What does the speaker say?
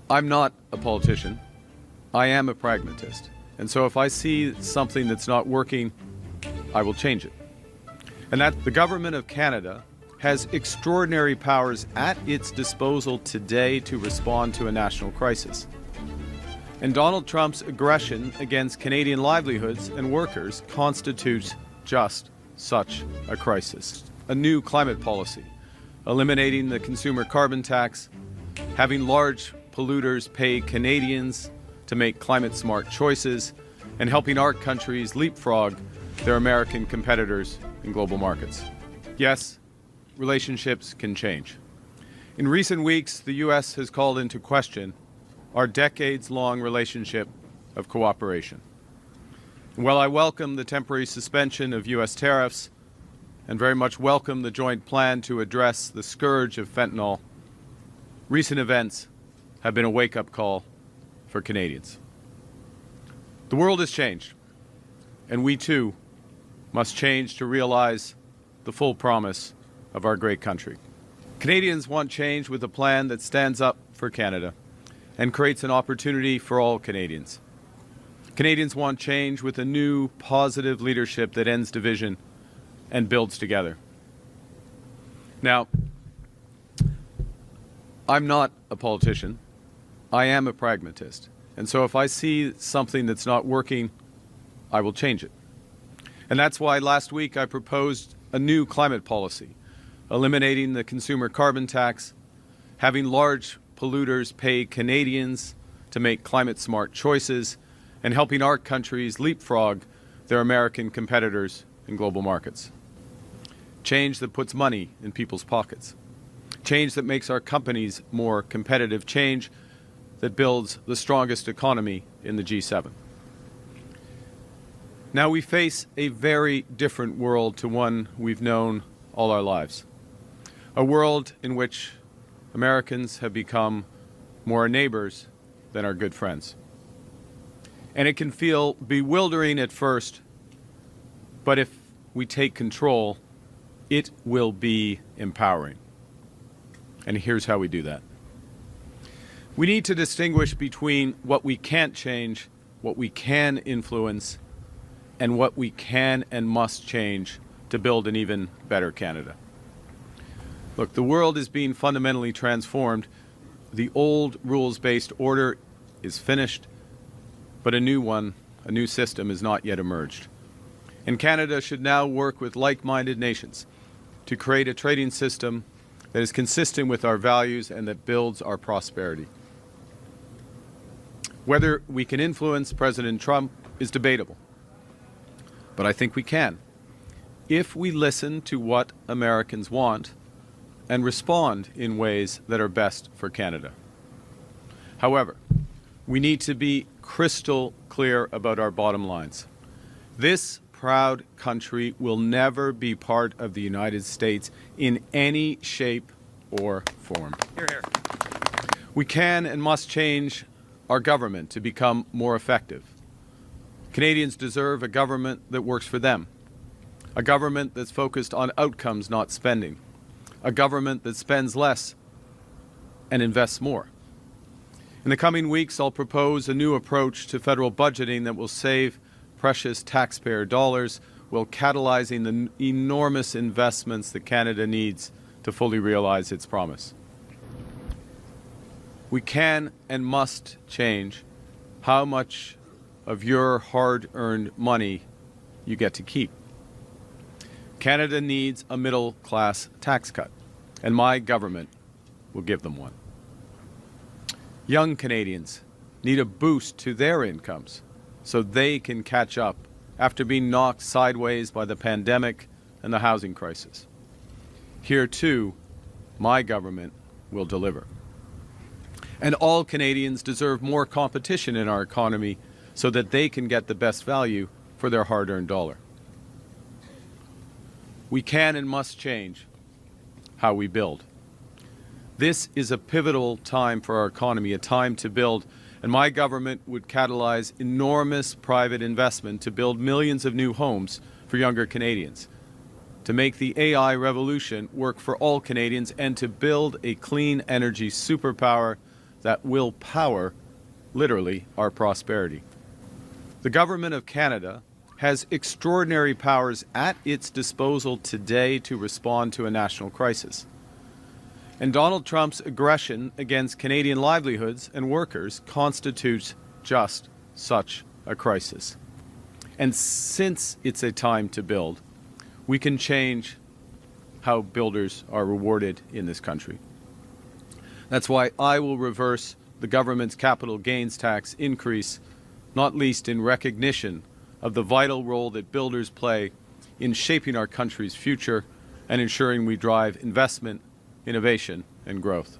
I'm not a politician. I am a pragmatist. And so if I see something that's not working, I will change it. And that the government of Canada has extraordinary powers at its disposal today to respond to a national crisis. And Donald Trump's aggression against Canadian livelihoods and workers constitutes just such a crisis. A new climate policy, eliminating the consumer carbon tax, having large polluters pay Canadians to make climate-smart choices, and helping our countries leapfrog their American competitors in global markets. Yes, relationships can change. In recent weeks, the U.S. has called into question our decades-long relationship of cooperation. And while I welcome the temporary suspension of U.S. tariffs and very much welcome the joint plan to address the scourge of fentanyl, recent events have been a wake-up call for Canadians. The world has changed, and we too must change to realize the full promise of our great country. Canadians want change with a plan that stands up for Canada and creates an opportunity for all Canadians. Canadians want change with a new, positive leadership that ends division and builds together. Now, I'm not a politician. I am a pragmatist. And so if I see something that's not working, I will change it. And that's why last week I proposed a new climate policy, eliminating the consumer carbon tax, having large polluters pay Canadians to make climate-smart choices, and helping our countries leapfrog their American competitors in global markets. Change that puts money in people's pockets. Change that makes our companies more competitive. Change that builds the strongest economy in the G7. Now we face a very different world to one we've known all our lives. A world in which Americans have become more our neighbors than our good friends. And it can feel bewildering at first, but if we take control, it will be empowering. And here's how we do that. We need to distinguish between what we can't change, what we can influence, and what we can and must change to build an even better Canada. Look, the world is being fundamentally transformed. The old rules-based order is finished, but a new one, a new system, is not yet emerged. And Canada should now work with like-minded nations to create a trading system that is consistent with our values and that builds our prosperity. Whether we can influence President Trump is debatable, but I think we can, if we listen to what Americans want and respond in ways that are best for Canada. However, we need to be crystal clear about our bottom lines. This proud country will never be part of the United States in any shape or form. Hear, hear. We can and must change our government to become more effective. Canadians deserve a government that works for them, a government that's focused on outcomes, not spending, a government that spends less and invests more. In the coming weeks, I'll propose a new approach to federal budgeting that will save precious taxpayer dollars while catalyzing the enormous investments that Canada needs to fully realize its promise. We can and must change how much of your hard-earned money you get to keep. Canada needs a middle-class tax cut, and my government will give them one. Young Canadians need a boost to their incomes so they can catch up after being knocked sideways by the pandemic and the housing crisis. Here, too, my government will deliver. And all Canadians deserve more competition in our economy so that they can get the best value for their hard-earned dollar. We can and must change how we build. This is a pivotal time for our economy, a time to build, and my government would catalyze enormous private investment to build millions of new homes for younger Canadians, to make the AI revolution work for all Canadians, and to build a clean energy superpower that will power, literally, our prosperity. The Government of Canada has extraordinary powers at its disposal today to respond to a national crisis. And Donald Trump's aggression against Canadian livelihoods and workers constitutes just such a crisis. And since it's a time to build, we can change how builders are rewarded in this country. That's why I will reverse the government's capital gains tax increase, not least in recognition of the vital role that builders play in shaping our country's future and ensuring we drive investment, innovation, and growth.